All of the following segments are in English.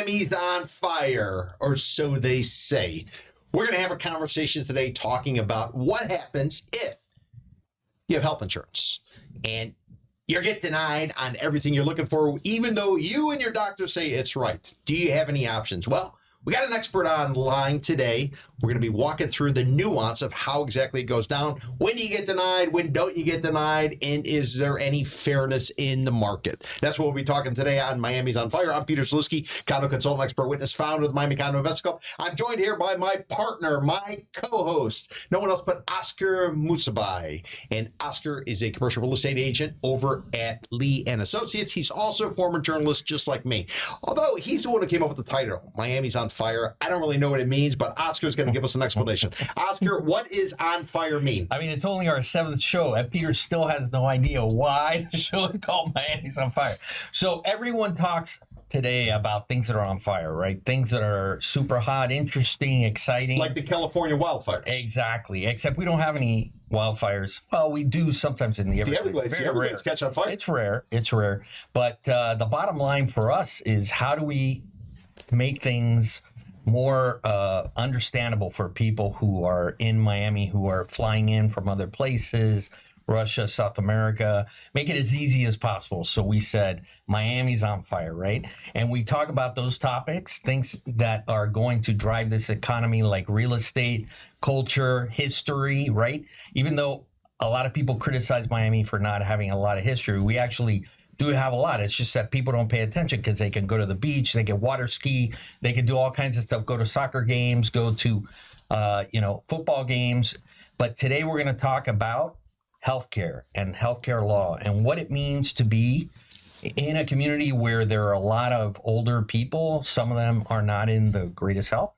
Miamees on fire, or so they say. We're going to have a conversation today talking about what happens if you have health insurance and you get denied on everything you're looking for, even though you and your doctor say it's right. Do you have any options? Well, we got an expert online today. We're going to be walking through the nuance of how exactly it goes down. When do you get denied? When don't you get denied? And is there any fairness in the market? That's what we'll be talking today on Miamees On Fire. I'm Peter Zalewski, condo consultant, expert witness, founder of the Miami Condo Investment Club. I'm joined here by my partner, my co-host, no one else but Oscar Musibay. And Oscar is a commercial real estate agent over at Lee & Associates. He's also a former journalist just like me. Although he's the one who came up with the title, Miamees On Fire. I don't really know what it means, but Oscar's going to give us an explanation. Oscar, what does on fire mean? I mean, it's only our 7th show, and Peter still has no idea why the show is called Miamees On Fire. So everyone talks today about things that are on fire, right? Things that are super hot, interesting, exciting. Like the California wildfires. Exactly, except we don't have any wildfires. Well, we do sometimes in the Everglades. The Everglades catch on fire. It's rare. But the bottom line for us is, how do we make things more understandable for people who are in Miami, who are flying in from other places, Russia, South America, make it as easy as possible. So we said Miami's on fire, right? And we talk about those topics, things that are going to drive this economy, like real estate, culture, history, right? Even though a lot of people criticize Miami for not having a lot of history, we actually do have a lot. It's just that people don't pay attention because they can go to the beach, they can water ski, they can do all kinds of stuff, go to soccer games, go to, football games. But today we're going to talk about healthcare and healthcare law and what it means to be in a community where there are a lot of older people. Some of them are not in the greatest health,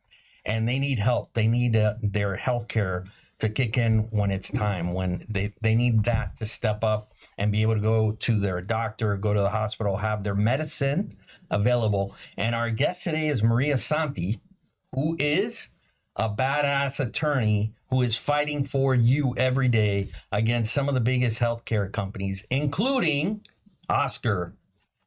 and they need help. They need their healthcare to kick in when it's time, when they need that to step up and be able to go to their doctor, go to the hospital, have their medicine available. And our guest today is Santi, who is a badass attorney who is fighting for you every day against some of the biggest healthcare companies, including Oscar,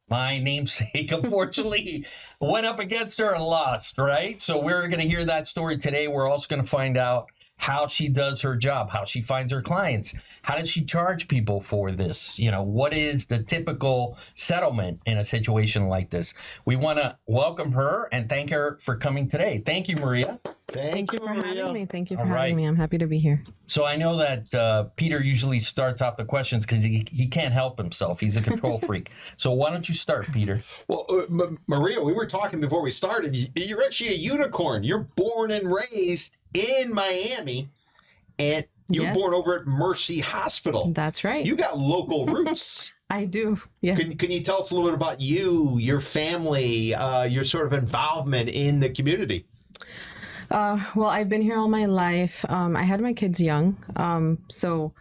my namesake. Unfortunately, went up against her and lost, right? So we're going to hear that story today. We're also going to find out how she does her job, how she finds her clients, how does she charge people for this? What is the typical settlement in a situation like this? We want to welcome her and thank her for coming today. Thank you, Maria. Thank you for having me. Thank you for All having me. I'm happy to be here. So I know that Peter usually starts off the questions because he can't help himself. He's a control freak. So why don't you start, Peter? Well, Maria, we were talking before we started. You're actually a unicorn. You're born and raised in Miami, and you were born over at Mercy Hospital. That's right. You got local roots. I do. Yes. Can you tell us a little bit about you, your family, your sort of involvement in the community? Well, I've been here all my life. I had my kids young. So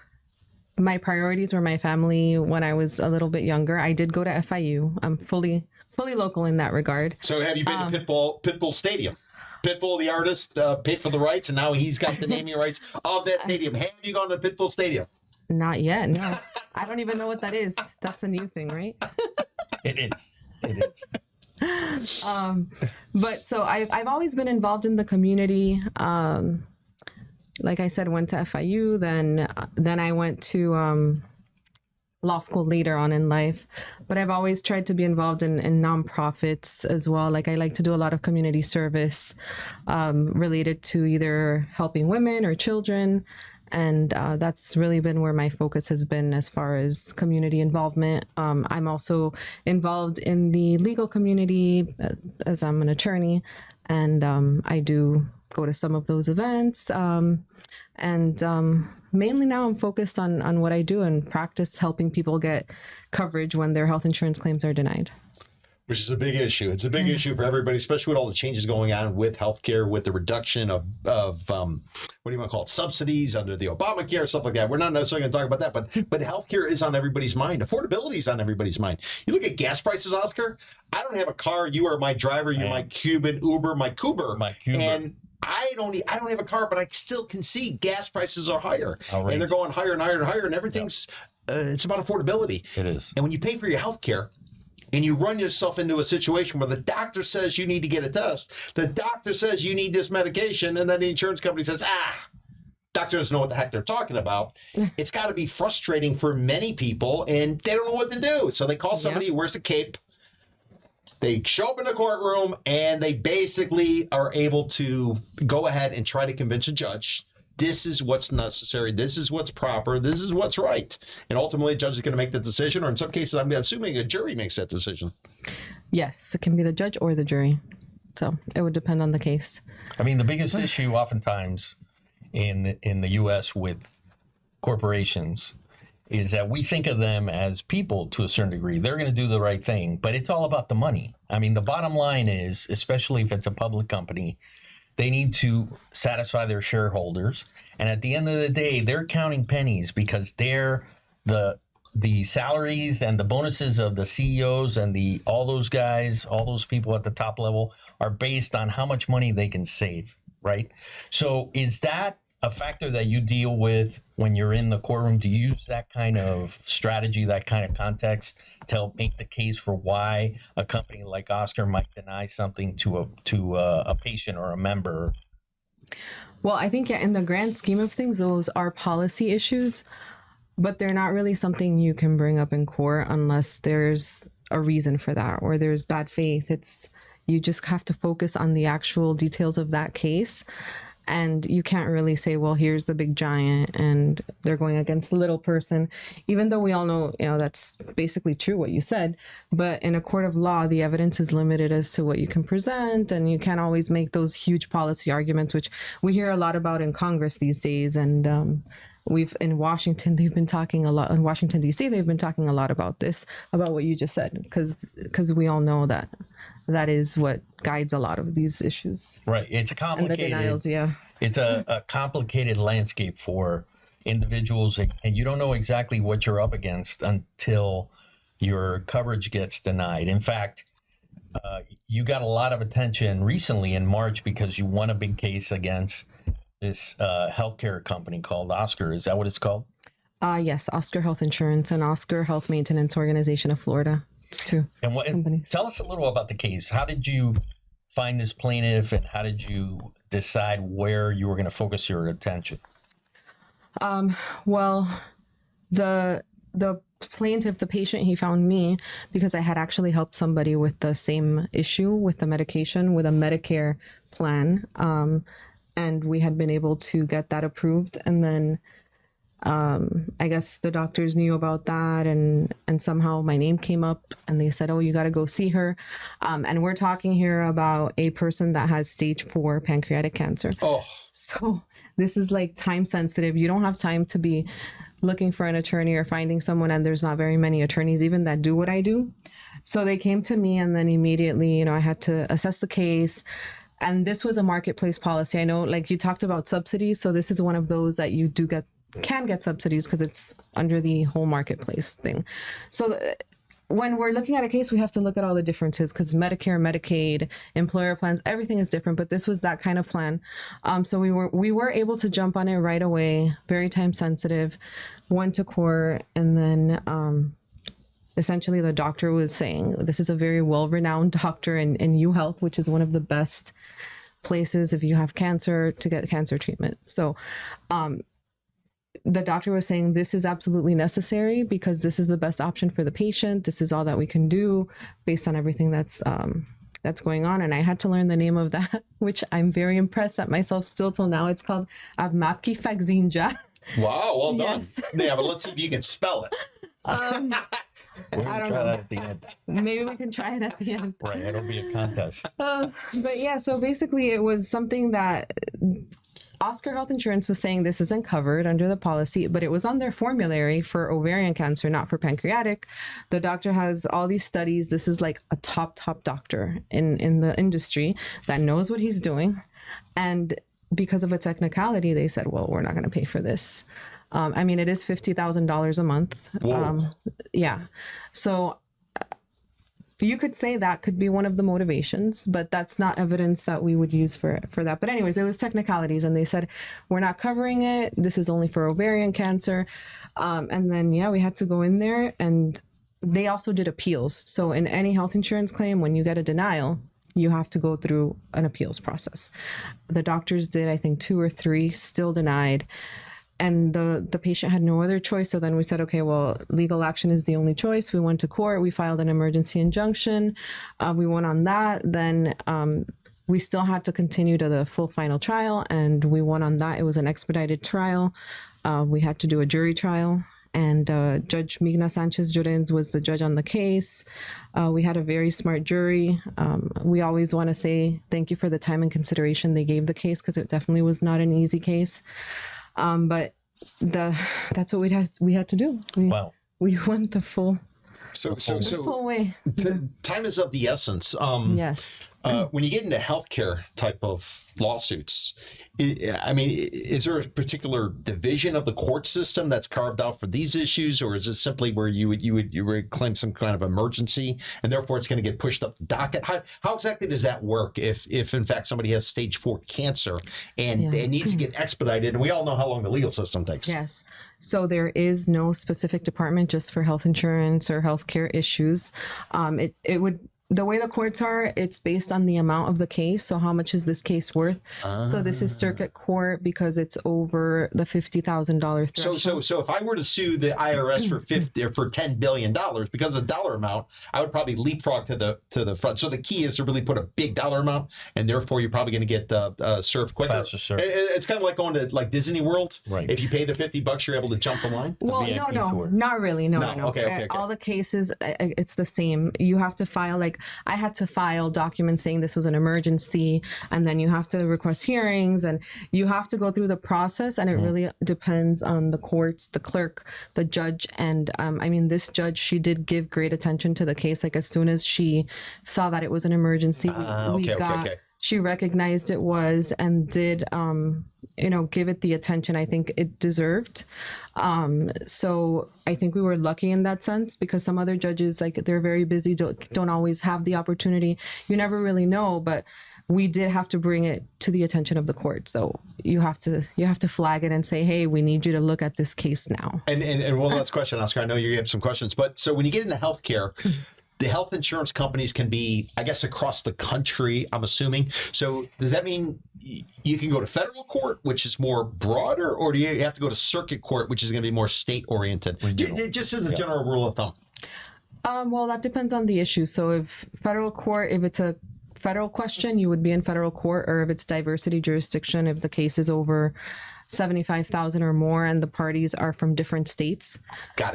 my priorities were my family when I was a little bit younger. I did go to FIU. I'm fully local in that regard. So have you been to Pitbull Stadium? Pitbull, the artist, paid for the rights, and now he's got the naming rights of that stadium. Have you gone to Pitbull Stadium? Not yet, no. I don't even know what that is. That's a new thing, right? It is. But so I've always been involved in the community. Like I said, went to FIU, then I went to law school later on in life. But I've always tried to be involved in nonprofits as well. Like I like to do a lot of community service related to either helping women or children. And that's really been where my focus has been as far as community involvement. I'm also involved in the legal community as I'm an attorney, and I do go to some of those events. Mainly now I'm focused on what I do and practice helping people get coverage when their health insurance claims are denied. Which is a big issue. It's a big issue for everybody, especially with all the changes going on with healthcare, with the reduction of what do you want to call it, subsidies under the Obamacare, stuff like that. We're not necessarily going to talk about that, but healthcare is on everybody's mind. Affordability is on everybody's mind. You look at gas prices, Oscar. I don't have a car. You are my driver. You're my Cuban Uber, my Cuber. And I don't have a car, but I still can see gas prices are higher. Outrageous. And they're going higher and higher and higher, and everything's it's about affordability. It is. And when you pay for your healthcare, and you run yourself into a situation where the doctor says you need to get a test, the doctor says you need this medication, and then the insurance company says, doctor doesn't know what the heck they're talking about. It's got to be frustrating for many people, and they don't know what to do. So they call somebody who wears a cape. They show up in the courtroom, and they basically are able to go ahead and try to convince a judge, this is what's necessary, this is what's proper, this is what's right. And ultimately, a judge is going to make the decision, or in some cases, I'm assuming a jury makes that decision. Yes, it can be the judge or the jury. So it would depend on the case. I mean, the biggest issue oftentimes in the U.S. with corporations is that we think of them as people to a certain degree. They're going to do the right thing, but it's all about the money. I mean, the bottom line is, especially if it's a public company, they need to satisfy their shareholders. And at the end of the day, they're counting pennies because they're the salaries and the bonuses of the CEOs and all those guys, all those people at the top level are based on how much money they can save, right? So is that a factor that you deal with when you're in the courtroom? Do you use that kind of strategy, that kind of context to help make the case for why a company like Oscar might deny something to a patient or a member? Well, I think, in the grand scheme of things, those are policy issues, but they're not really something you can bring up in court unless there's a reason for that or there's bad faith. You just have to focus on the actual details of that case. And you can't really say, well, here's the big giant and they're going against the little person, even though we all know, that's basically true what you said. But in a court of law, the evidence is limited as to what you can present, and you can't always make those huge policy arguments, which we hear a lot about in Congress these days. And in Washington, they've been talking a lot. In Washington, D.C., they've been talking a lot about this, about what you just said, because we all know that is what guides a lot of these issues. Right. It's a complicated. And the denials, yeah. It's a complicated landscape for individuals, and you don't know exactly what you're up against until your coverage gets denied. In fact, you got a lot of attention recently in March because you won a big case against this healthcare company called Oscar. Is that what it's called? Yes, Oscar Health Insurance and Oscar Health Maintenance Organization of Florida. It's two companies. Tell us a little about the case. How did you find this plaintiff, and how did you decide where you were going to focus your attention? Well, the plaintiff, the patient, he found me because I had actually helped somebody with the same issue with the medication with a Medicare plan. And we had been able to get that approved. And then I guess the doctors knew about that, and somehow my name came up and they said, oh, you got to go see her. And we're talking here about a person that has stage 4 pancreatic cancer. Oh, so this is like time sensitive. You don't have time to be looking for an attorney or finding someone. And there's not very many attorneys even that do what I do. So they came to me, and then immediately, I had to assess the case. And this was a marketplace policy. I know, like you talked about subsidies. So this is one of those that you can get subsidies because it's under the whole marketplace thing. So when we're looking at a case, we have to look at all the differences because Medicare, Medicaid, employer plans, everything is different. But this was that kind of plan. So we were able to jump on it right away. Very time sensitive. Went to court, and then essentially the doctor was saying, this is a very well-renowned doctor in UHealth, which is one of the best places if you have cancer to get cancer treatment. So the doctor was saying this is absolutely necessary because this is the best option for the patient. This is all that we can do based on everything that's going on. And I had to learn the name of that, which I'm very impressed at myself still till now. It's called Avmapki Fagzinja. wow, well done. Yes. Yeah, but let's see if you can spell it. I don't know. That at the end. Maybe we can try it at the end. Right, it'll be a contest. But yeah, so basically it was something that Oscar Health Insurance was saying this isn't covered under the policy, but it was on their formulary for ovarian cancer, not for pancreatic. The doctor has all these studies. This is like a top doctor in the industry that knows what he's doing. And because of a technicality, they said, well, we're not going to pay for this. I mean, it is $50,000 a month. Yeah. So you could say that could be one of the motivations, but that's not evidence that we would use for that. But anyways, it was technicalities, and they said, we're not covering it. This is only for ovarian cancer. And then, yeah, we had to go in there, and they also did appeals. So in any health insurance claim, when you get a denial, you have to go through an appeals process. The doctors did, I think, 2 or 3, still denied. And the patient had no other choice. So then we said, okay, well, legal action is the only choice. We went to court. We filed an emergency injunction. We went on that. Then we still had to continue to the full final trial. And we won on that. It was an expedited trial. We had to do a jury trial. And Judge Migna Sanchez Jurens was the judge on the case. We had a very smart jury. We always want to say thank you for the time and consideration they gave the case, because it definitely was not an easy case. But that's what we had to do. We went the full way. Time is of the essence. Yes. When you get into healthcare type of lawsuits, is there a particular division of the court system that's carved out for these issues, or is it simply where you would claim some kind of emergency and therefore it's going to get pushed up the docket? How exactly does that work if in fact somebody has stage 4 cancer and it needs to get expedited? And we all know how long the legal system takes. Yes. So there is no specific department just for health insurance or healthcare issues. The way the courts are, it's based on the amount of the case. So how much is this case worth? So this is circuit court because it's over the $50,000 threshold. So if I were to sue the IRS for $10 billion because of the dollar amount, I would probably leapfrog to the front. So the key is to really put a big dollar amount, and therefore you're probably going to get served quicker. Faster served. It's kind of like going to like Disney World. Right. If you pay the $50, you're able to jump the line. Well, no, not really. No. Okay. All the cases, it's the same. You have to file I had to file documents saying this was an emergency, and then you have to request hearings, and you have to go through the process, and it really depends on the courts, the clerk, the judge, and this judge, she did give great attention to the case. Like as soon as she saw that it was an emergency, she recognized it was and did give it the attention I think it deserved. So I think we were lucky in that sense, because some other judges, they're very busy, don't always have the opportunity. You never really know, but we did have to bring it to the attention of the court. So you have to flag it and say, hey, we need you to look at this case now. And one last question, Oscar. I know you have some questions, but so when you get into healthcare, the health insurance companies can be, I guess, across the country, I'm assuming. So does that mean you can go to federal court, which is more broader, or do you have to go to circuit court, which is going to be more state-oriented? Just as a general rule of thumb. Well, that depends on the issue. So if federal court, if it's a federal question, you would be in federal court, or if it's diversity jurisdiction, if the case is over 75,000 or more and the parties are from different states,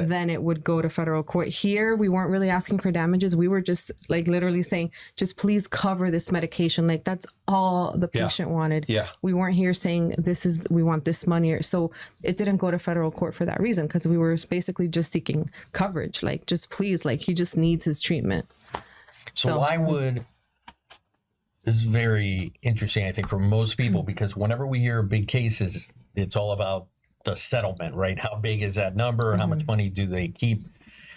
then it would go to federal court. Here, we weren't really asking for damages. We were just literally saying, just please cover this medication. That's all the patient wanted. Yeah. We weren't here saying we want this money. So it didn't go to federal court for that reason, because we were basically just seeking coverage. Just please, he just needs his treatment. So why would... This is very interesting, I think, for most people, because whenever we hear big cases, it's all about the settlement, right? How big is that number? How much money do they keep?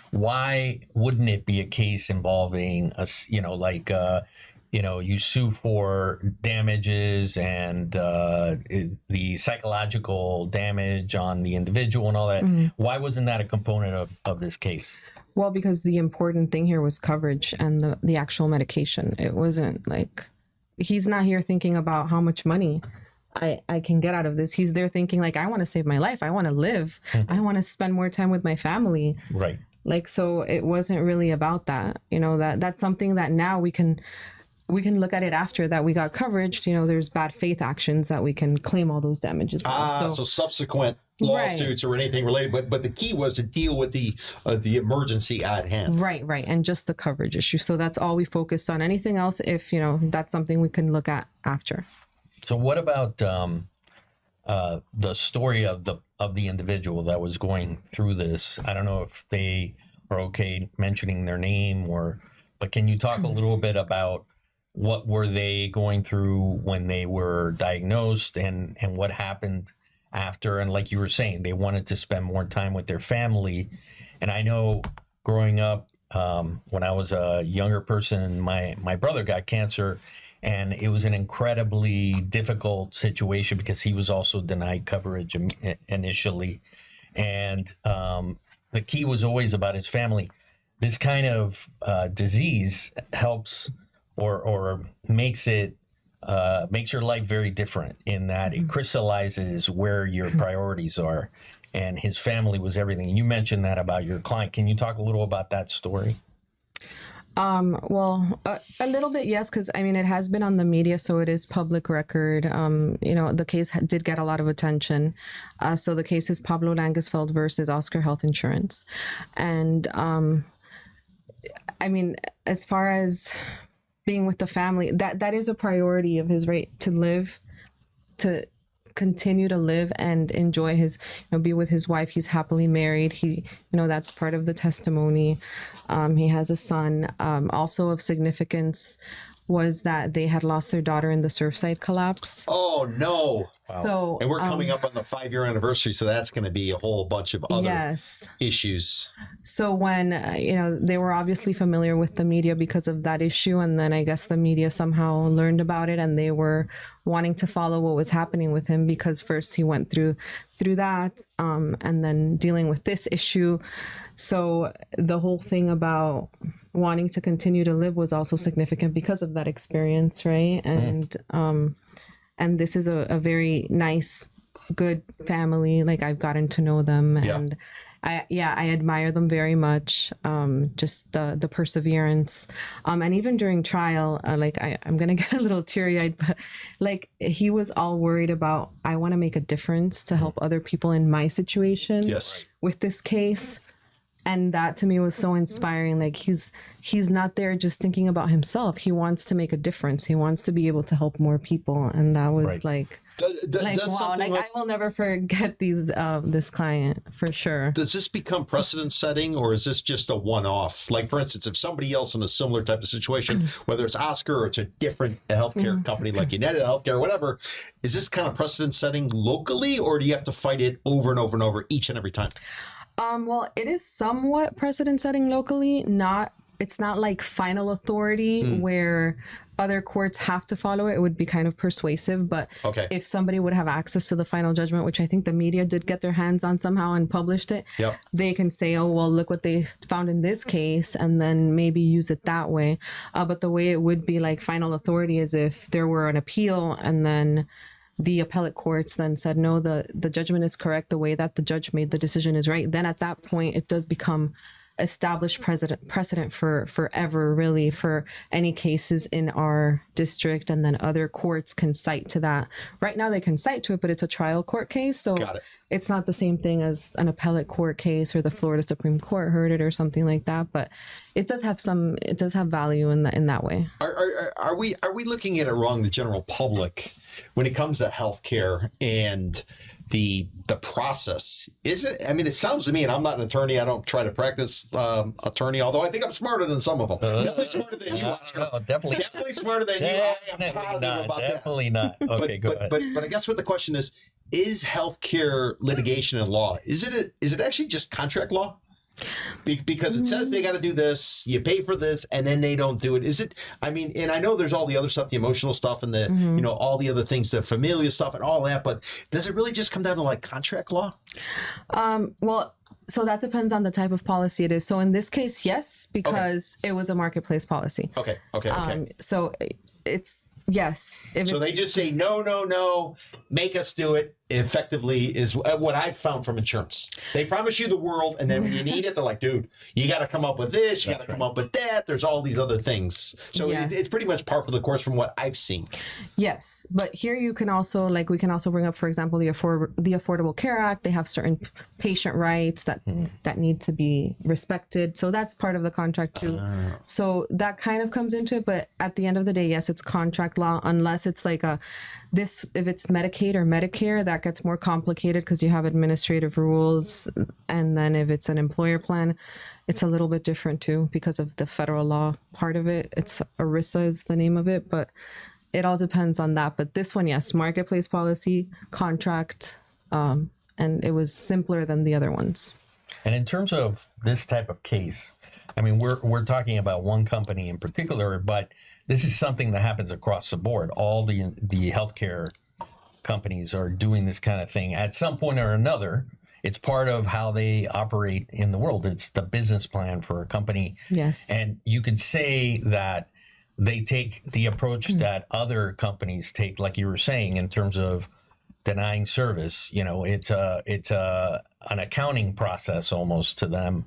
Why wouldn't it be a case involving you sue for damages and the psychological damage on the individual and all that? Why wasn't that a component of this case? Well, because the important thing here was coverage and the actual medication. It wasn't he's not here thinking about how much money I can get out of this. He's there thinking I want to save my life. I want to live. I want to spend more time with my family. Right. So it wasn't really about that. That's something that now we can look at it after that we got coverage. There's bad faith actions that we can claim all those damages for. So subsequent lawsuits or anything related, but the key was to deal with the emergency at hand. Right, and just the coverage issue. So that's all we focused on. Anything else, if that's something we can look at after. So what about the story of the individual that was going through this? I don't know if they are okay mentioning their name, but can you talk a little bit about what were they going through when they were diagnosed, and what happened after? And like you were saying, they wanted to spend more time with their family. And I know growing up, when I was a younger person, my brother got cancer, and it was an incredibly difficult situation because he was also denied coverage initially. And the key was always about his family. this kind of disease helps or makes it makes your life very different in that it crystallizes where your priorities are, and his family was everything. You mentioned that about your client. Can you talk a little about that story? Well, a little bit, yes, because I mean, it has been on the media, so it is public record. You know, the case did get a lot of attention. So the case is Pablo Langesfeld versus Oscar Health Insurance. And I mean, as far as being with the family, that is a priority of his right to live, to continue to live and enjoy his, you know, be with his wife. He's happily married. He, you know, that's part of the testimony. He has a son. Also of significance was that they had lost their daughter in the Surfside collapse. Oh no. Wow. So, And we're coming up on the 5-year anniversary, so that's going to be a whole bunch of other issues. So when, you know, they were obviously familiar with the media because of that issue, and then I guess the media somehow learned about it, and they were wanting to follow what was happening with him, because first he went through that, and then dealing with this issue. So the whole thing about wanting to continue to live was also significant because of that experience, right? And this is a very nice, good family. Like, I've gotten to know them, and I admire them very much. Just the perseverance, and even during trial, like I'm gonna get a little teary-eyed, but like, he was all worried about, I want to make a difference to help other people in my situation. Yes. With this case. And that to me was so inspiring. Like, he's not there just thinking about himself. He wants to make a difference. He wants to be able to help more people. And that was like wow. Like, I will never forget this client, for sure. Does this become precedent setting, or is this just a one-off? Like, for instance, if somebody else in a similar type of situation, whether it's Oscar or it's a different healthcare company like United Healthcare or whatever, is this kind of precedent setting locally, or do you have to fight it over and over and over each and every time? Well, it is somewhat precedent setting locally. It's not like final authority where other courts have to follow it. It would be kind of persuasive, but if somebody would have access to the final judgment, which I think the media did get their hands on somehow and published it, they can say, oh, well, look what they found in this case, and then maybe use it that way. But the way it would be like final authority is if there were an appeal, and then the appellate courts then said, no, the judgment is correct. The way that the judge made the decision is right. Then at that point, it does become established precedent for forever, really, for any cases in our district. And then other courts can cite to that. Right now they can cite to it, but it's a trial court case. So it's not the same thing as an appellate court case, or the Florida Supreme Court heard it or something like that. But it does have value in that way. Are we looking at it wrong, the general public, when it comes to healthcare and the process? Is it? I mean, it sounds to me, and I'm not an attorney, I don't try to practice attorney, although I think I'm smarter than some of them. Definitely smarter than you, Oscar. No, definitely smarter than you. I am positive about that. Definitely not. Okay, go ahead. But I guess what the question is healthcare litigation and law, is it actually just contract law? Because it says they got to do this, you pay for this, and then they don't do it. Is it? I mean, and I know there's all the other stuff, the emotional stuff, and the you know, all the other things, the familial stuff, and all that. But does it really just come down to like contract law? Well, so that depends on the type of policy it is. So in this case, yes, because it was a marketplace policy. Okay. So it's yes. So they just say no, make us do it. Effectively is what I've found from insurance. They promise you the world, and then when you need it, they're like, dude, you got to come up with this, you got to come up with that. There's all these other things. So it's pretty much par for the course from what I've seen. Yes, but here you can also, like, we can also bring up, for example, the Affordable Care Act. They have certain patient rights that need to be respected. So that's part of the contract too. So that kind of comes into it. But at the end of the day, yes, it's contract law, unless it's like if it's Medicaid or Medicare, that gets more complicated because you have administrative rules. And then if it's an employer plan, it's a little bit different too because of the federal law part of it. It's ERISA is the name of it, but it all depends on that. But this one, yes, marketplace policy, contract, and it was simpler than the other ones. And in terms of this type of case, I mean, we're talking about one company in particular, but this is something that happens across the board. All the healthcare companies are doing this kind of thing at some point or another, it's part of how they operate in the world. It's the business plan for a company. Yes. And you could say that they take the approach that other companies take, like you were saying, in terms of denying service. You know, it's an accounting process almost to them.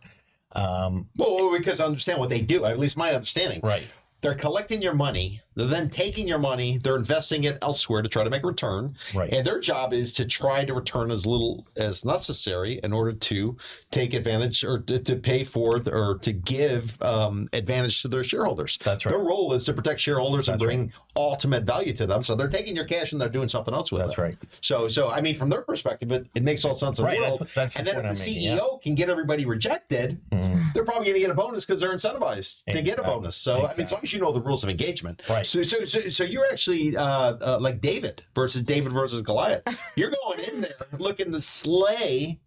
Well, because I understand what they do, at least my understanding. Right. They're collecting your money. They're then taking your money. They're investing it elsewhere to try to make a return. Right. And their job is to try to return as little as necessary in order to take advantage or to pay for or to give advantage to their shareholders. That's right. Their role is to protect shareholders and bring ultimate value to them. So they're taking your cash and they're doing something else with it. That's right. So I mean, from their perspective, it makes all sense in the world. That's and then if the point I'm making, CEO can get everybody rejected, they're probably going to get a bonus because they're incentivized to get a bonus. So I mean, as long as you know the rules of engagement. Right. So you're actually like David versus Goliath. You're going in there looking to slay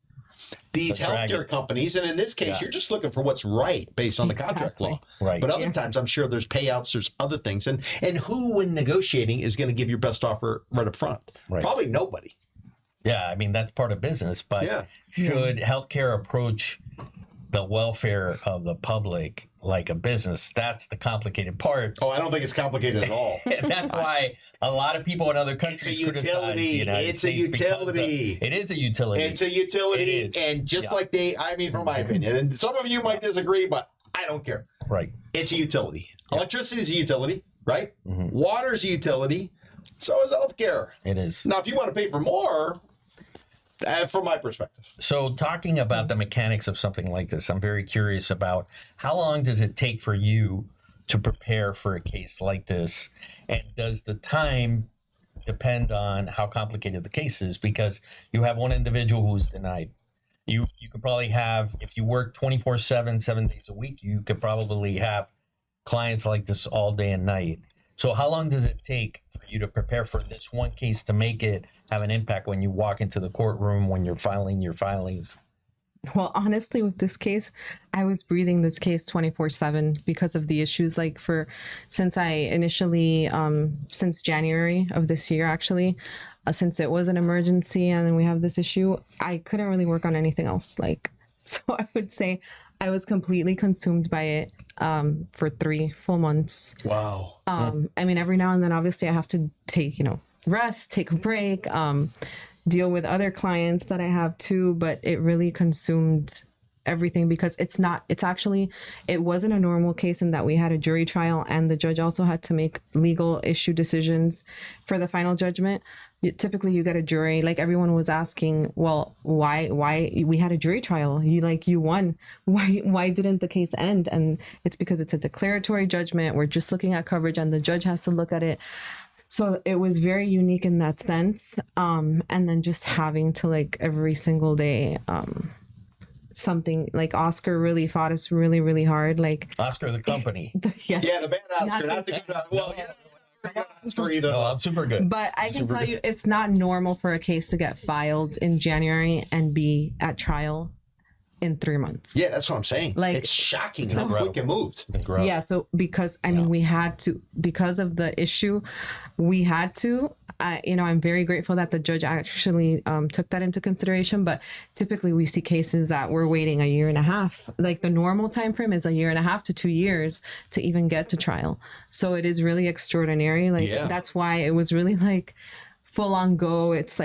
these healthcare companies, and in this case, you're just looking for what's right based on the contract law. Right. But other times, I'm sure there's payouts, there's other things, and who, when negotiating, is going to give your best offer right up front? Right. Probably nobody. Yeah, I mean that's part of business. But should healthcare approach the welfare of the public like a business? That's the complicated part. Oh, I don't think it's complicated at all. That's why a lot of people in other countries It's a utility. It's a utility. It is a utility. It's a utility, and just like I mean, from my opinion, and some of you might disagree, but I don't care. Right. It's a utility. Electricity is a utility, right? Water is a utility. So is healthcare. It is. Now, if you want to pay for more, from my perspective. So talking about the mechanics of something like this, I'm very curious about how long does it take for you to prepare for a case like this? And does the time depend on how complicated the case is? Because you have one individual who's denied. You could probably have, if you work 24/7, 7 days a week, you could probably have clients like this all day and night. So how long does it take for you to prepare for this one case to make it have an impact when you walk into the courtroom, when you're filing your filings? Well, honestly, with this case, I was breathing this case 24/7 because of the issues. Like since I initially, since January of this year, actually, since it was an emergency and then we have this issue, I couldn't really work on anything else. So I would say I was completely consumed by it for 3 full months. Wow. I mean, every now and then, obviously, I have to take, rest, take a break, deal with other clients that I have too, but it really consumed everything because it wasn't a normal case in that we had a jury trial and the judge also had to make legal issue decisions for the final judgment. Typically you get a jury, like everyone was asking, well, why we had a jury trial? You won. Why didn't the case end? And it's because it's a declaratory judgment. We're just looking at coverage and the judge has to look at it. So it was very unique in that sense. And then just having to every single day, something like Oscar really fought us really, really hard. Oscar, the company. Yes. Yeah, the bad Oscar, not the good Oscar. Well, you're not a good Oscar either. No, I'm super good. But I can tell you, it's not normal for a case to get filed in January and be at trial in 3 months. Yeah, that's what I'm saying. It's shocking how quick it moved. Yeah, so because we had to, because of the issue, we had to. I'm very grateful that the judge actually took that into consideration. But typically, we see cases that we're waiting a year and a half. Like the normal time frame is a year and a half to 2 years to even get to trial. So it is really extraordinary. That's why it was really full on go. It's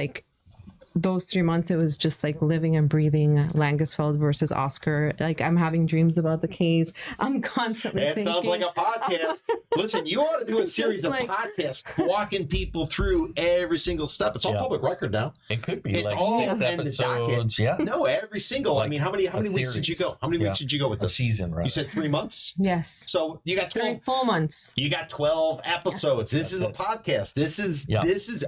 those 3 months, it was just living and breathing Langesfeld versus Oscar. I'm having dreams about the case. I'm constantly thinking. Sounds like a podcast. Listen, you ought to do a series of podcasts walking people through every single step. It's all public record now. It could be it's all 6 in the episodes. docket. Yeah. No, every single. I mean, how many weeks did you go? How many weeks did you go with the season? Right. You said 3 months. Yes. So you got 12 3 full months. You got 12 episodes. This is a podcast. This is.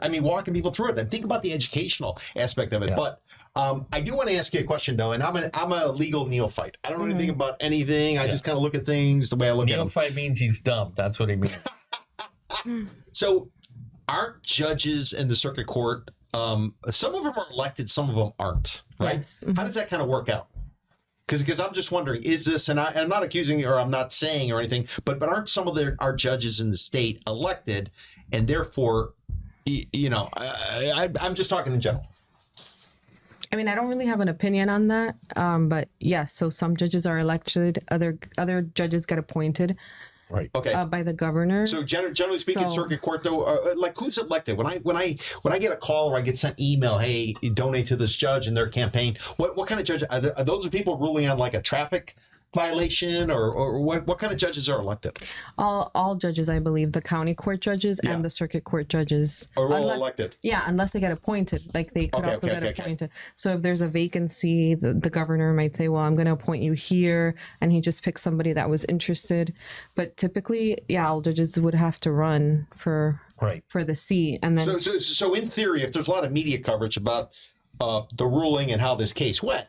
I mean, walking people through it. And think about the educational aspect of it. But I do want to ask you a question though, and I'm a legal neophyte. I don't know anything about anything. I just kind of look at things the way I look at them. Neophyte means he's dumb. That's what he means. So, aren't judges in the circuit court? Some of them are elected, some of them aren't. Right? Yes. How does that kind of work out? Because I'm just wondering, is this, and I'm not accusing or I'm not saying or anything, but aren't some of our judges in the state elected, and therefore, I'm just talking in general. I mean, I don't really have an opinion on that. But yes, so some judges are elected, other judges get appointed Right. Okay. by the governor. So generally speaking, So- circuit court though, like who's elected? When I get a call or I get sent email, hey, donate to this judge and their campaign. What kind of judge are those? Are people ruling on like a traffic violation or what kind of judges are elected? All judges, I believe, the county court judges Yeah. and the circuit court judges Are all elected? Yeah, unless they get appointed. Like they could Okay, also okay, get okay. appointed. So if there's a vacancy, the governor might say, well, I'm going to appoint you here. And he just picks somebody that was interested. But typically, yeah, all judges would have to run for Right. the seat. And then So in theory, if there's a lot of media coverage about the ruling and how this case went,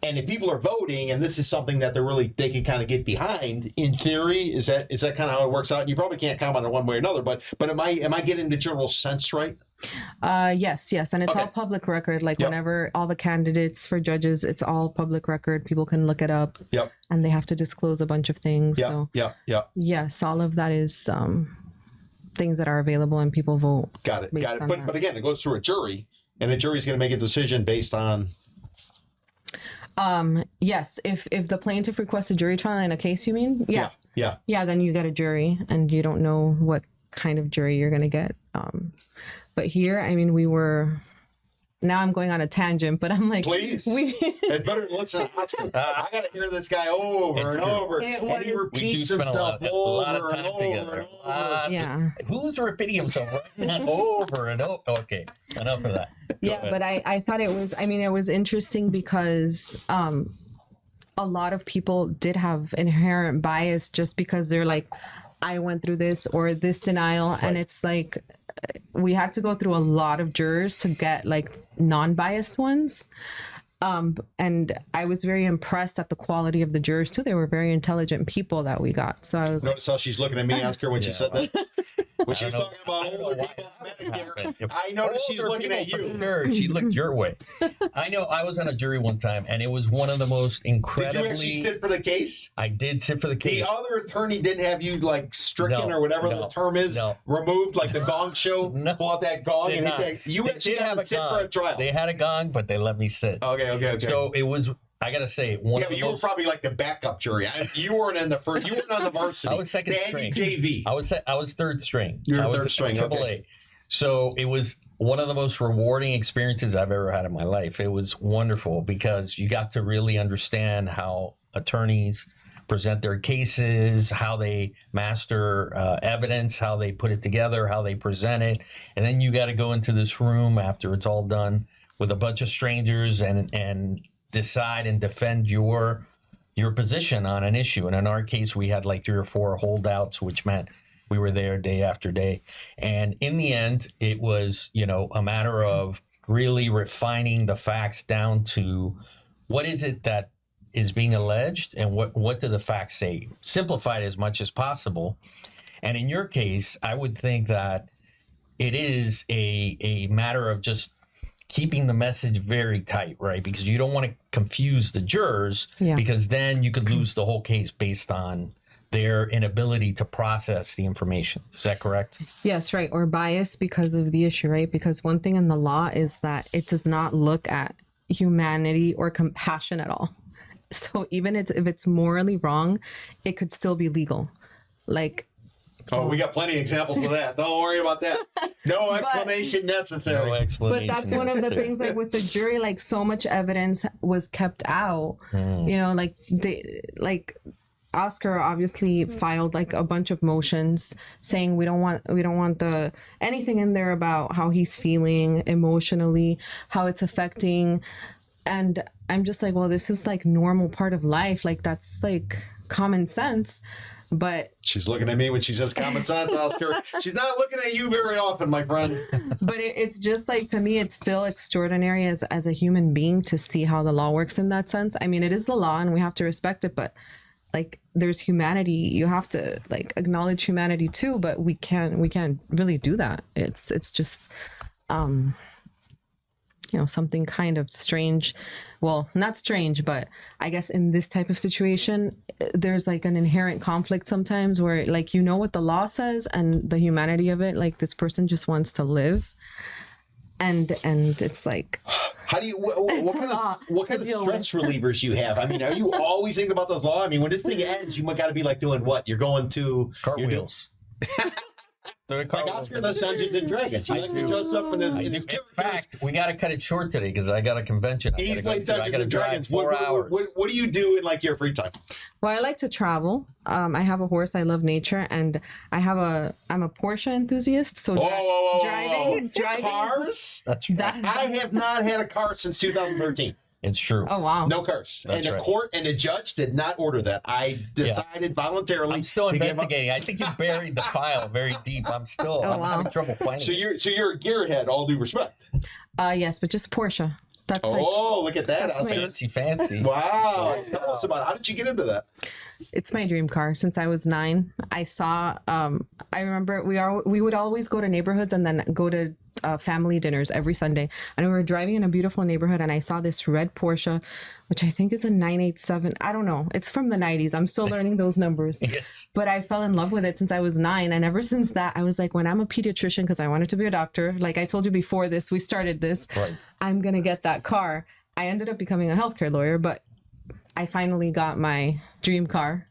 and if people are voting and this is something that they can kind of get behind, in theory, is that kind of how it works out? You probably can't comment on one way or another, but am I getting the general sense right? yes, and it's Okay. all public record. Like Yep. whenever all the candidates for judges, it's all public record. People can look it up. Yep. And they have to disclose a bunch of things. Yep. So Yep. yes, all of that is things that are available and people vote. Got it. based Got it. on But that. again, it goes through a jury, and a jury's going to make a decision based on. Yes, if the plaintiff requests a jury trial in a case, you mean? Yeah. Yeah, then you get a jury, and you don't know what kind of jury you're gonna get. But here, I mean, we were. Now I'm going on a tangent, but I'm like, Please. It's better. Listen, I got to hear this guy over and over, It and he was- repeats spend himself a lot over of and time over together. and over. Yeah. Who's repeating himself over and over? Okay, enough of that. Go Yeah, ahead. but I thought it was. I mean, it was interesting because a lot of people did have inherent bias just because they're like, I went through this or this denial, and it's like we had to go through a lot of jurors to get like non-biased ones. And I was very impressed at the quality of the jurors too. They were very intelligent people that we got. So I was like, Notice how she's looking at me, Oscar, when she said that. When she was talking about older people, Medicare, I noticed she's Older looking at people, you. for Sure, she looked your way. I know. I was on a jury one time, and it was one of the most Did incredibly. you actually sit for the case? I did sit for the case. The other attorney didn't have you like stricken No, or whatever the no, term is no. removed, like the gong show. No, Pull out that gong Did and not. hit that. You They actually did got have to a sit for gong. a trial. They had a gong, but they let me sit. Okay. So it was. I gotta say, one Yeah, of but the you were most. probably like the backup jury. You weren't in the first. You weren't on the varsity. I was second They had string. you JV. I was third string. You were I was third string, Triple okay. A. So it was one of the most rewarding experiences I've ever had in my life. It was wonderful because you got to really understand how attorneys present their cases, how they master evidence, how they put it together, how they present it, and then you got to go into this room after it's all done with a bunch of strangers and decide and defend your position on an issue. And in our case, we had like 3 or 4 holdouts, which meant we were there day after day. And in the end, it was, a matter of really refining the facts down to what is it that is being alleged and what do the facts say? Simplify it as much as possible. And in your case, I would think that it is a matter of just keeping the message very tight, right? Because you don't want to confuse the jurors, Yeah. because then you could lose the whole case based on their inability to process the information. Is that correct? yes, right. Or bias because of the issue, right? Because one thing in the law is that it does not look at humanity or compassion at all. So even if it's morally wrong, it could still be legal. Like, Oh, we got plenty of examples of that. Don't worry about that. No explanation necessary. No explanation. but that's one of the things, like with the jury, like so much evidence was kept out. Like Oscar obviously filed like a bunch of motions saying we don't want the anything in there about how he's feeling emotionally, how it's affecting. And I'm just like, well, this is like normal part of life. Like that's like common sense. But She's looking at me when she says common sense, Oscar. She's not looking at you very often, my friend. it's just like, to me, it's still extraordinary as a human being to see how the law works in that sense. I mean, it is the law and we have to respect it, but like there's humanity. You have to like acknowledge humanity too, but we can't really do that. It's just something kind of strange. Well, not strange, but I guess in this type of situation, there's like an inherent conflict sometimes where like, what the law says and the humanity of it, like this person just wants to live. and it's like, How do you, what kind of deal stress relievers you have? I mean, are you always thinking about those laws? I mean, when this thing ends, you might got to be like doing what? You're going to Cartwheels. Like Oscar does Dungeons and Dragons. He likes to dress up in his In characters. fact, we got to cut it short today because I got a convention. He plays Dungeons and Dragons. 4 hours. What do you do in like your free time? well, I like to travel. I have a horse. I love nature, and I'm a Porsche enthusiast. So driving cars. That's right. that I have not had a car since 2013. It's true. oh wow. No cars. That's And the right. court and the judge did not order that. I decided voluntarily. I'm still to give up. investigating. I think you buried the file very deep. I'm wow. having trouble finding So it. you're a gearhead. All due respect. Yes, but just Porsche. That's like Oh, look at that! That's Out there. Fancy. Wow. Tell us about it. How did you get into that? it's my dream car since I was 9. I saw I remember we would always go to neighborhoods and then go to family dinners every Sunday. And we were driving in a beautiful neighborhood and I saw this red Porsche, which I think is a 987. I don't know. It's from the 90s. I'm still learning those numbers. Yes. But I fell in love with it since I was 9. And ever since that, I was like, when I'm a pediatrician, because I wanted to be a doctor, like I told you before we started this, Right. I'm going to get that car. I ended up becoming a healthcare lawyer, but I finally got my dream car.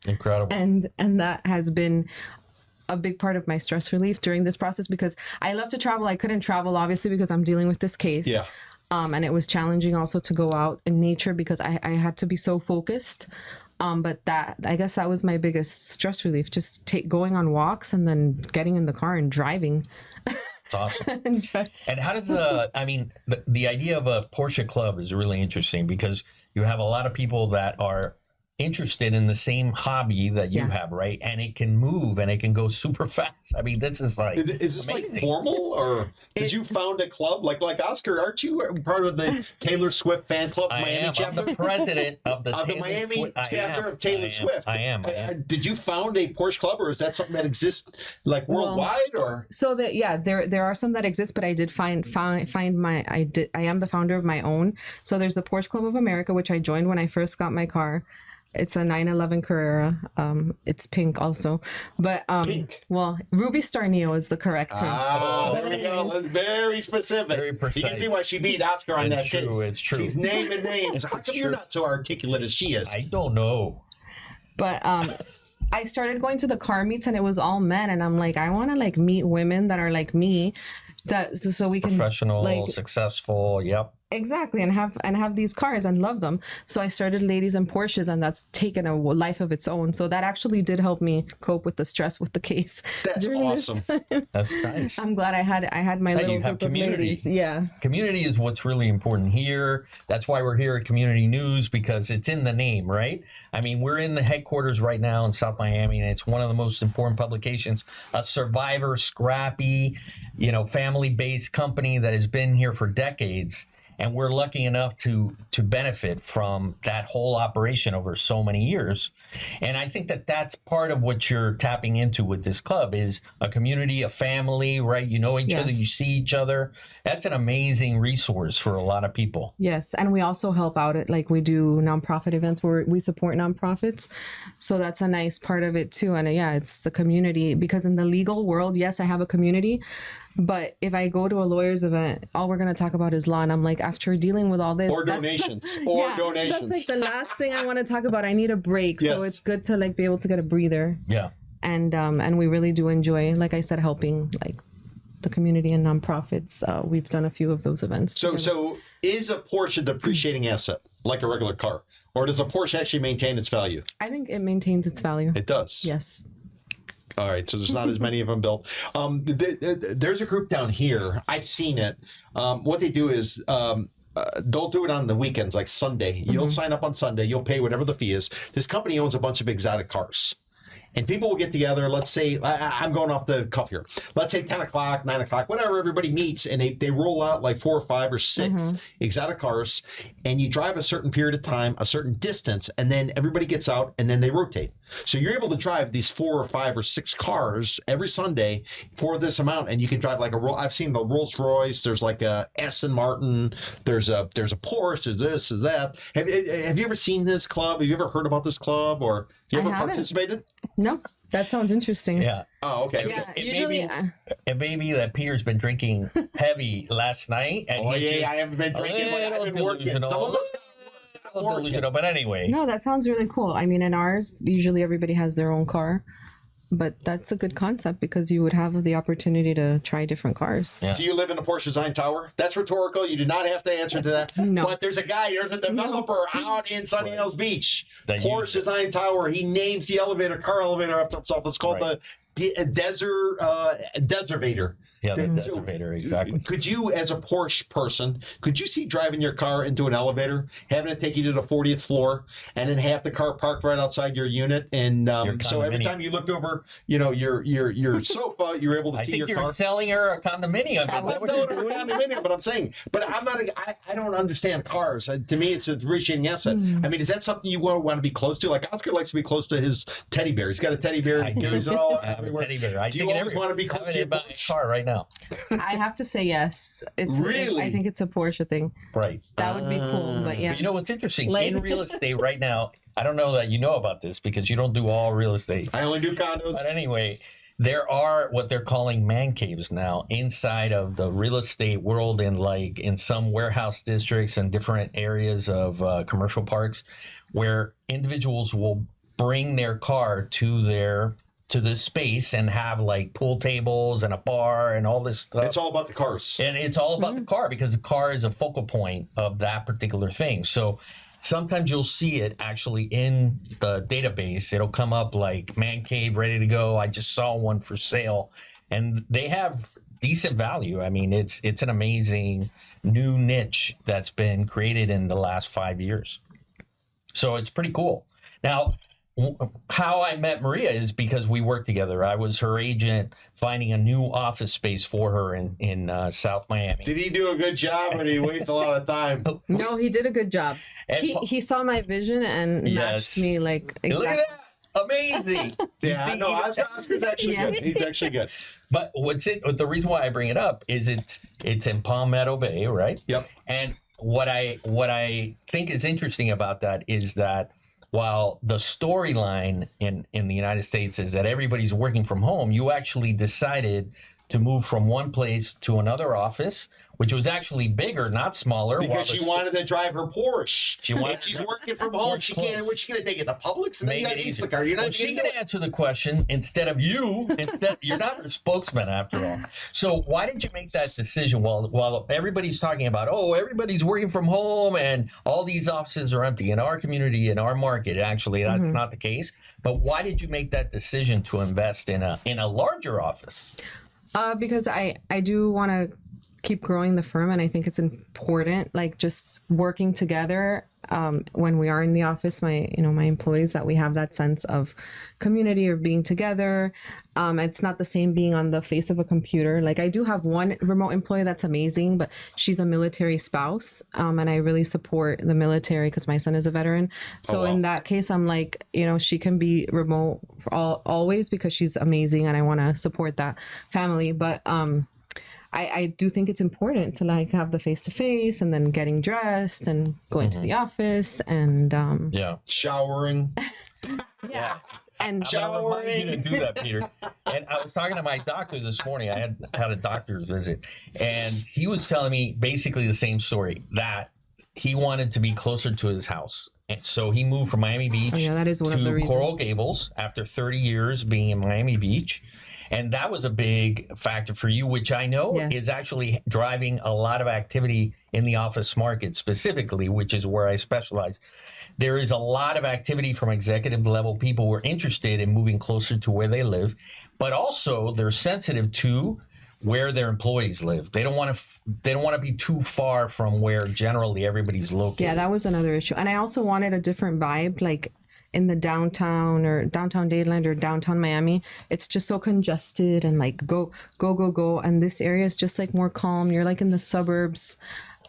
Incredible. And that has been a big part of my stress relief during this process because I love to travel. I couldn't travel, obviously, because I'm dealing with this case. Yeah. And it was challenging also to go out in nature because I had to be so focused. But I guess that was my biggest stress relief, just going on walks and then getting in the car and driving. It's awesome. And how does the idea of a Porsche club is really interesting because you have a lot of people that are interested in the same hobby that you have, right? And it can move and it can go super fast. I mean, this is like is this amazing. like formal or did you found a club like Oscar? Aren't you part of the Taylor Swift fan club Miami chapter? I'm the president of the Miami chapter of Taylor Swift. I am. Did you found a Porsche club, or is that something that exists like worldwide? Or so that there are some that exist, but I did find I am the founder of my own. So there's the Porsche Club of America, which I joined when I first got my car. It's a 911 Carrera. It's pink also, but pink. Well, Ruby Star Neo is the correct term. There we go. That's very specific. Very precise. You can see why she beat Oscar on that case. It's true. She's naming names. How come you're not so articulate as she is? I don't know. But I started going to the car meets and it was all men, and I'm like, I want to like meet women that are like me, so we can Professional, successful. Yep. Exactly, and have these cars and love them. So I started Ladies in Porsches, and that's taken a life of its own. So that actually did help me cope with the stress with the case. That's awesome. That's nice. I'm glad I had my little you have group community. of ladies. Yeah. Community is what's really important here. That's why we're here at Community News, because it's in the name, right? I mean, we're in the headquarters right now in South Miami, and it's one of the most important publications, a survivor, scrappy, family-based company that has been here for decades. And we're lucky enough to benefit from that whole operation over so many years. And I think that that's part of what you're tapping into with this club is a community, a family, right? You know each other, you see each other. That's an amazing resource for a lot of people. Yes, and we also help out at, like, we do nonprofit events where we support nonprofits. So that's a nice part of it too. And it's the community, because in the legal world, yes, I have a community. But if I go to a lawyer's event, all we're going to talk about is law. And I'm like, after dealing with all this. Or donations. Donations. That's like the last thing I want to talk about. I need a break. Yes. So it's good to like be able to get a breather. Yeah. And we really do enjoy, like I said, helping like the community and nonprofits. We've done a few of those events. So is a Porsche a depreciating asset like a regular car? Or does a Porsche actually maintain its value? I think it maintains its value. It does? Yes. All right, so there's not as many of them built. There's a group down here. I've seen it. What they do is don't do it on the weekends, like Sunday. You'll sign up on Sunday. You'll pay whatever the fee is. This company owns a bunch of exotic cars. And people will get together, let's say, I'm going off the cuff here. Let's say 10 o'clock, 9 o'clock, whatever, everybody meets, and they roll out like 4 or 5 or 6 exotic cars, and you drive a certain period of time, a certain distance, and then everybody gets out, and then they rotate. So you're able to drive these 4 or 5 or 6 cars every Sunday for this amount, and you can drive like I've seen the Rolls Royce, there's like a Aston Martin, there's a Porsche, there's this, there's that. Have you ever seen this club? Have you ever heard about this club, or you ever participated? No. That sounds interesting. Yeah. Oh, okay. Yeah, It usually. may be that Peter's been drinking heavy last night. And Oh, he's yeah, just I haven't been drinking, but little I've been working. Some delusional, of us got work. delusional. But anyway, No, that sounds really cool. I mean, in ours, usually everybody has their own car, but that's a good concept because you would have the opportunity to try different cars. Yeah. Do you live in a Porsche Design Tower? That's rhetorical. You do not have to answer to that. No. But there's a developer out in Sunny Hills Beach. That Porsche uses it. Design Tower. He names the car elevator after himself. It's called Right. the Deservator. yeah, the So, Deservator, exactly. Could you, as a Porsche person, could you see driving your car into an elevator, having it take you to the 40th floor, and then have the car parked right outside your unit, and so every condominium. time you looked over, your sofa, you're able to I see think your you're car. selling her a condominium. Is I'm that what you're doing? condominium, but I'm saying, I don't understand cars. To me, it's a depreciating asset. I mean, is that something you want to be close to? Like Oscar likes to be close to his teddy bear. He's got a teddy bear. I He do. carries it all I have a everywhere. teddy bear. I Do take you it always everywhere. want to be close Have to it your in my Porsche? car right now. I have to say yes. It's Really? I think it's a Porsche thing. Right. That would be cool. But yeah. But you know what's interesting? Like- In real estate right now, I don't know that you know about this because you don't do all real estate. I only do condos. But anyway, there are what they're calling man caves now inside of the real estate world in some warehouse districts and different areas of commercial parks where individuals will bring their car to this space and have like pool tables and a bar and all this stuff. It's all about the cars. And it's all about the car because the car is a focal point of that particular thing. So sometimes you'll see it actually in the database. It'll come up like man cave ready to go. I just saw one for sale, and they have decent value. I mean, it's an amazing new niche that's been created in the last 5 years. So it's pretty cool. Now, how I met Maria is because we worked together. I was her agent finding a new office space for her in South Miami. Did he do a good job, or did he waste a lot of time? No, he did a good job. And He saw my vision and matched Yes. me like Look exactly. at that! Amazing. Yeah, no, Oscar's actually Yeah. good. He's actually good. But the reason why I bring it up is it's in Palmetto Bay, right? Yep. And what I think is interesting about that is that while the storyline in the United States is that everybody's working from home, you actually decided to move from one place to another office, which was actually bigger, not smaller. while Because the she wanted to drive her Porsche. She wanted and she's to drive working her from home. Porsche She can't. What's she gonna take it to Publix? And then you Make got it easier. Instacart. You're Well, not she gonna can do it. answer the question instead of you. You're not her spokesman after all. So why did you make that decision while everybody's talking about, oh, everybody's working from home and all these offices are empty in our community, in our market? Actually, that's not the case. But why did you make that decision to invest in a larger office? Because I do want to keep growing the firm, and I think it's important, like just working together when we are in the office, my employees, that we have that sense of community or being together. It's not the same being on the face of a computer. Like I do have one remote employee that's amazing, but she's a military spouse, and I really support the military because my son is a veteran. So in that case, I'm like, she can be remote for always because she's amazing, and I want to support that family. But I do think it's important to like have the face to face and then getting dressed and going to the office and Yeah. Showering. yeah. And I'm gonna remind you to do that, Peter. And I was talking to my doctor this morning. I had a doctor's visit, and he was telling me basically the same story, that he wanted to be closer to his house. And so he moved from Miami Beach that is one of the to reasons. Coral Gables after 30 years being in Miami Beach. And that was a big factor for you, which I know Yes. is actually driving a lot of activity in the office market specifically, which is where I specialize. There is a lot of activity from executive level people who are interested in moving closer to where they live, but also they're sensitive to where their employees live. They don't want to be too far from where generally everybody's located. yeah, that was another issue. And I also wanted a different vibe, like in the downtown or downtown Dayland or downtown Miami. It's just so congested and like go. And this area is just like more calm. You're like in the suburbs.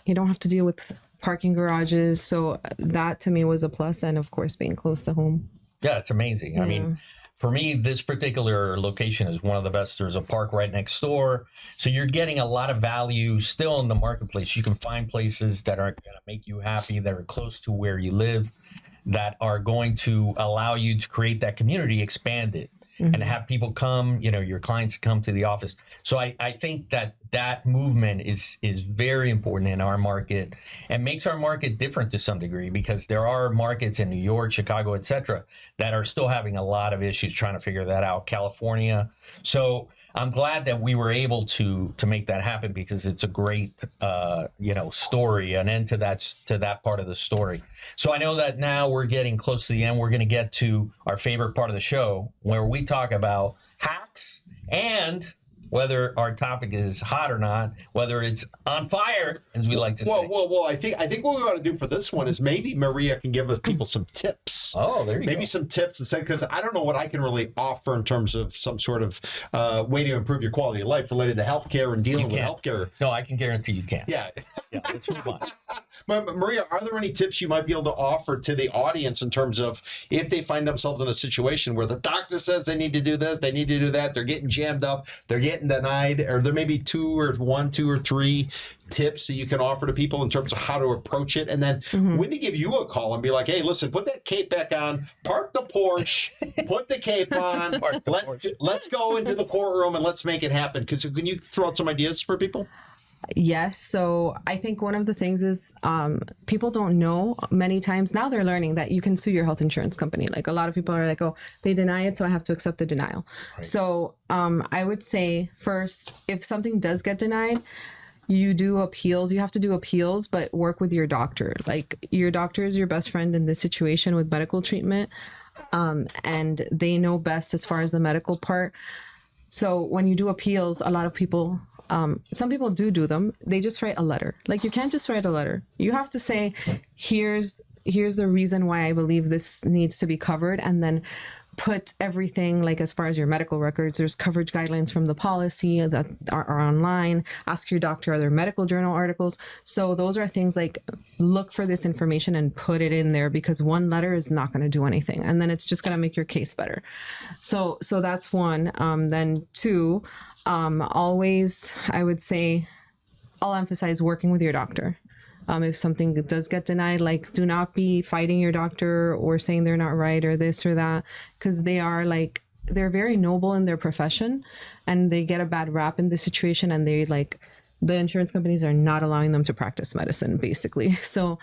You don't have to deal with parking garages. So that to me was a plus. And of course, being close to home. Yeah, it's amazing. I mean, for me, this particular location is one of the best. There's a park right next door. So you're getting a lot of value still in the marketplace. You can find places that are going to make you happy, that are close to where you live, that are going to allow you to create that community, expand it. and have people come, your clients come to the office. So I think that movement is very important in our market and makes our market different to some degree, because there are markets in New York, Chicago, et cetera, that are still having a lot of issues trying to figure that out. California. So I'm glad that we were able to make that happen, because it's a great, story, an end to that part of the story. So I know that now we're getting close to the end. We're going to get to our favorite part of the show, where we talk about hacks and whether our topic is hot or not, whether it's on fire, as we like to say. Well, I think what we want to do for this one is maybe Maria can give us people some tips. Oh, there you go. Maybe some tips instead, because I don't know what I can really offer in terms of some sort of way to improve your quality of life related to healthcare and dealing with healthcare. No, I can guarantee you can't. Yeah. Yeah, let's move on. Maria, are there any tips you might be able to offer to the audience in terms of if they find themselves in a situation where the doctor says they need to do this, they need to do that, they're getting jammed up, they're getting denied, or there may be two or three tips that you can offer to people in terms of how to approach it? And then when to give you a call and be like, hey, listen, put that cape back on, park the Porsche, put the cape on, let's go into the courtroom and let's make it happen. Can you throw out some ideas for people? Yes. So I think one of the things is people don't know many times. Now they're learning that you can sue your health insurance company. Like a lot of people are like, oh, they deny it, so I have to accept the denial. Right. So I would say first, if something does get denied, you do appeals. You have to do appeals, but work with your doctor. Like your doctor is your best friend in this situation with medical treatment. And they know best as far as the medical part. So when you do appeals, a lot of people, some people do them. They just write a letter. Like you can't just write a letter. You have to say, here's the reason why I believe this needs to be covered. And then put everything, like as far as your medical records, there's coverage guidelines from the policy that are online. Ask your doctor, are there medical journal articles? So those are things like look for this information and put it in there, because one letter is not going to do anything. And then it's just going to make your case better. So that's one. Then two, always, I would say, I'll emphasize working with your doctor. If something does get denied, like do not be fighting your doctor or saying they're not right or this or that, because they're very noble in their profession and they get a bad rap in this situation, and the insurance companies are not allowing them to practice medicine, basically. So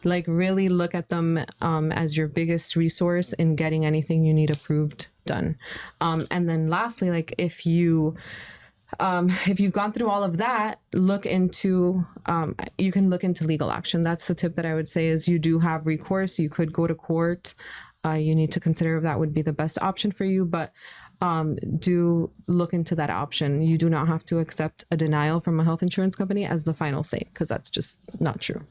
really look at them as your biggest resource in getting anything you need approved done. And then lastly, if you've gone through all of that, you can look into legal action. That's the tip that I would say is you do have recourse. You could go to court. You need to consider if that would be the best option for you, but do look into that option. You do not have to accept a denial from a health insurance company as the final say, because that's just not true.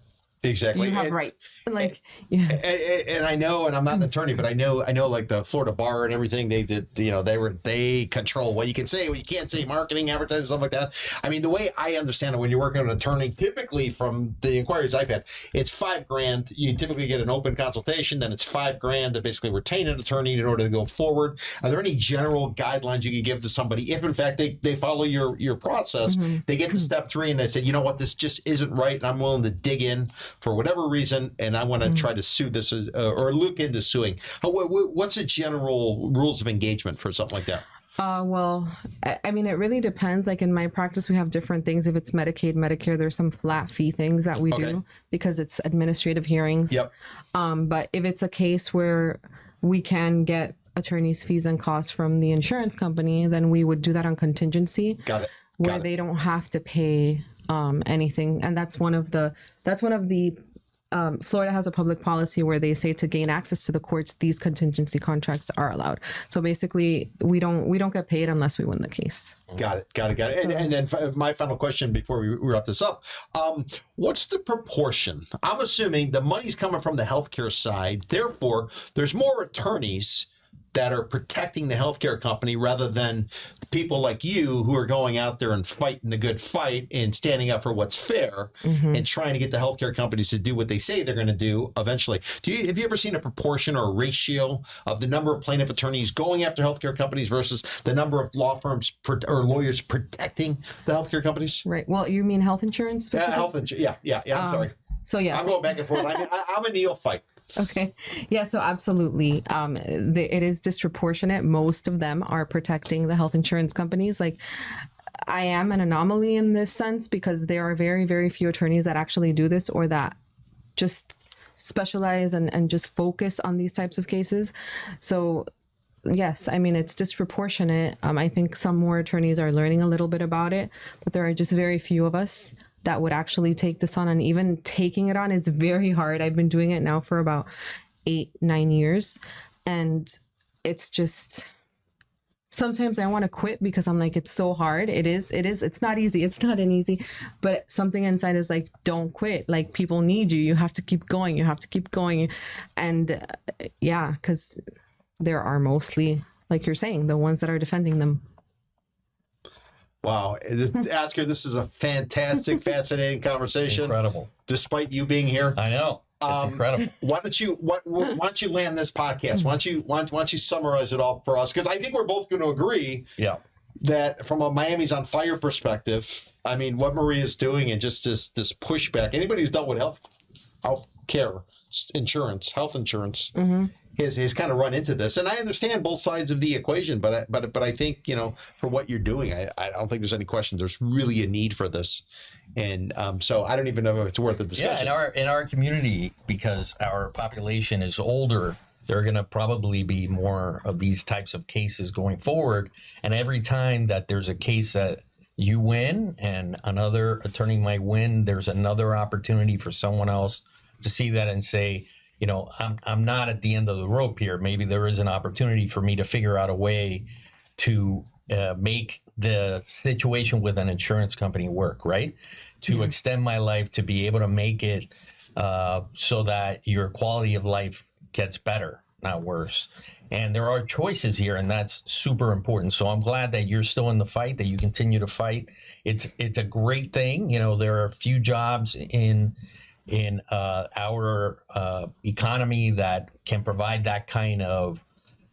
Exactly. You have rights. And I know, and I'm not an attorney, but I know like the Florida bar and everything, they control what you can say, what you can't say, marketing, advertising, stuff like that. I mean, the way I understand it, when you're working with an attorney, typically from the inquiries I've had, it's $5,000. You typically get an open consultation, then it's $5,000 to basically retain an attorney in order to go forward. Are there any general guidelines you could give to somebody if in fact they follow your process, they get to step 3 and they say, you know what, this just isn't right, and I'm willing to dig in for whatever reason, and I want to try to sue this or look into suing. What's the general rules of engagement for something like that? Well, I mean, it really depends. Like in my practice, we have different things. If it's Medicaid, Medicare, there's some flat fee things that we do because it's administrative hearings. Yep. But if it's a case where we can get attorney's fees and costs from the insurance company, then we would do that on contingency. Got it. Where they don't have to pay anything. And that's one of the Florida has a public policy where they say to gain access to the courts, these contingency contracts are allowed. So basically we don't get paid unless we win the case. Got it. And then my final question before we wrap this up, what's the proportion? I'm assuming the money's coming from the healthcare side. Therefore, there's more attorneys that are protecting the healthcare company rather than people like you who are going out there and fighting the good fight and standing up for what's fair and trying to get the healthcare companies to do what they say they're going to do eventually. Have you ever seen a proportion or a ratio of the number of plaintiff attorneys going after healthcare companies versus the number of law firms or lawyers protecting the healthcare companies? Right. Well, you mean health insurance? Health insurance. Yeah. I'm sorry. So yeah, I'm going back and forth. I'm a neophyte. Okay. Yeah, so absolutely. It is disproportionate. Most of them are protecting the health insurance companies. Like, I am an anomaly in this sense because there are very, very few attorneys that actually do this or that just specialize and just focus on these types of cases. So yes, I mean, it's disproportionate. I think some more attorneys are learning a little bit about it, but there are just very few of us that would actually take this on. And even taking it on is very hard. I've been doing it now for about 8-9 years. And it's just, sometimes I want to quit because I'm like, it's so hard. It's not easy. It's not an easy, but something inside is like, don't quit. Like, people need you. You have to keep going. You have to keep going. And yeah, because there are mostly, like you're saying, the ones that are defending them. Wow. Oscar, this is a fantastic, fascinating conversation. Incredible. Despite you being here. I know. It's incredible. Why don't you land this podcast? Why don't you summarize it all for us? Because I think we're both going to agree that from a Miamees on Fire perspective, I mean, what Maria's doing and just this pushback, anybody who's dealt with health care, insurance, health insurance, has kind of run into this. And I understand both sides of the equation, but I think, for what you're doing, I don't think there's any question. There's really a need for this. And so I don't even know if it's worth the discussion. Yeah, in our community, because our population is older, there are going to probably be more of these types of cases going forward. And every time that there's a case that you win and another attorney might win, there's another opportunity for someone else to see that and say, I'm not at the end of the rope here. Maybe there is an opportunity for me to figure out a way to make the situation with an insurance company work, right? To extend my life, to be able to make it so that your quality of life gets better, not worse. And there are choices here, and that's super important. So I'm glad that you're still in the fight, that you continue to fight. It's a great thing. There are a few jobs in our economy that can provide that kind of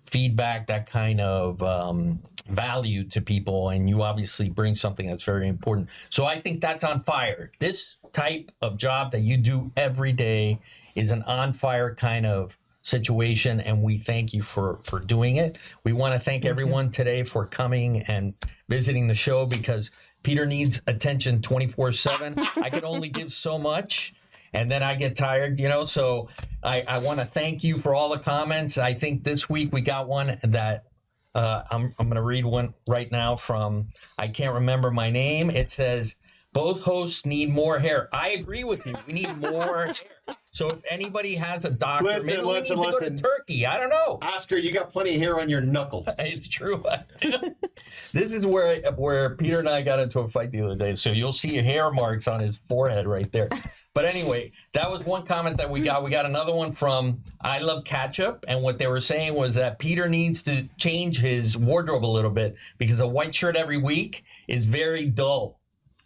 feedback, that kind of value to people, and you obviously bring something that's very important. So I think that's on fire. This type of job that you do every day is an on fire kind of situation, and we thank you for doing it. We want to thank everyone today for coming and visiting the show, because Peter needs attention 24/7. I can only give so much, and then I get tired, so I want to thank you for all the comments. I think this week we got one that I'm going to read one right now from, I can't remember my name. It says, both hosts need more hair. I agree with you. We need more hair. So if anybody has a doctor, maybe we need to go to Turkey. I don't know. Oscar, you got plenty of hair on your knuckles. It's true. This is where Peter and I got into a fight the other day. So you'll see hair marks on his forehead right there. But anyway, that was one comment that we got. We got another one from I Love Ketchup, and what they were saying was that Peter needs to change his wardrobe a little bit because a white shirt every week is very dull.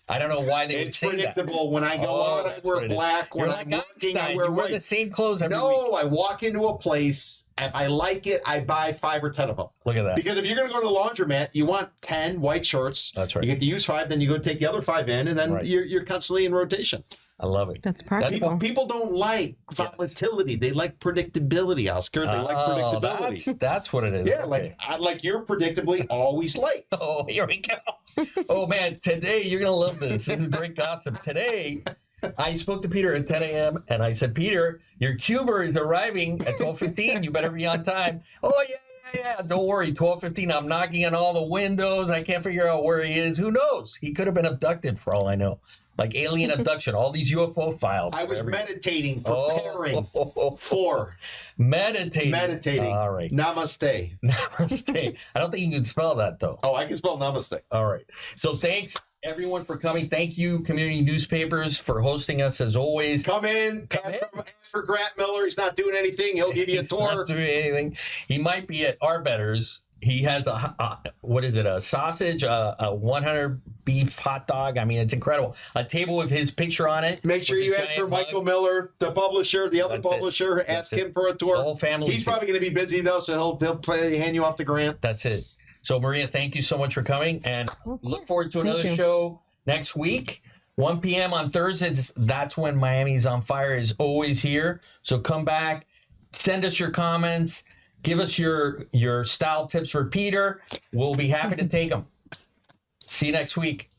I don't know why they would say that. It's predictable. When I go out, I wear black. When I'm working, I wear white. The same clothes every week. No, I walk into a place. If I like it, I buy 5 or 10 of them. Look at that. Because if you're going to go to the laundromat, you want 10 white shirts. That's right. You get to use 5, then you go take the other 5 in, and then you're constantly in rotation. I love it. That's practical. People don't like volatility. They like predictability, Oscar. They like predictability. That's what it is. Yeah, okay. like you're predictably always late. Oh, here we go. Oh, man, today, you're going to love this. This is great gossip. Today, I spoke to Peter at 10 a.m., and I said, Peter, your cuber is arriving at 12:15. You better be on time. Oh, yeah. Don't worry, 12:15. I'm knocking on all the windows. I can't figure out where he is. Who knows? He could have been abducted for all I know. Like alien abduction, all these UFO files. I was meditating, preparing for. Meditating. All right. Namaste. Namaste. I don't think you can spell that, though. Oh, I can spell namaste. All right. So thanks, everyone, for coming. Thank you, community newspapers, for hosting us, as always. Come in. Ask for Grant Miller. He's not doing anything. He'll give you a tour. He's not doing anything. He might be at Arbetter's. He has a sausage, a 100 beef hot dog. I mean, it's incredible. A table with his picture on it. Make sure you ask for Michael Miller, the publisher, the other publisher. Ask him for a tour. The whole family. He's probably going to be busy, though, so he'll hand you off the grant. That's it. So, Maria, thank you so much for coming, and look forward to another show next week. 1 p.m. on Thursdays. That's when Miamees on Fire is always here. So come back. Send us your comments. Give us your style tips for Peter. We'll be happy to take them. See you next week.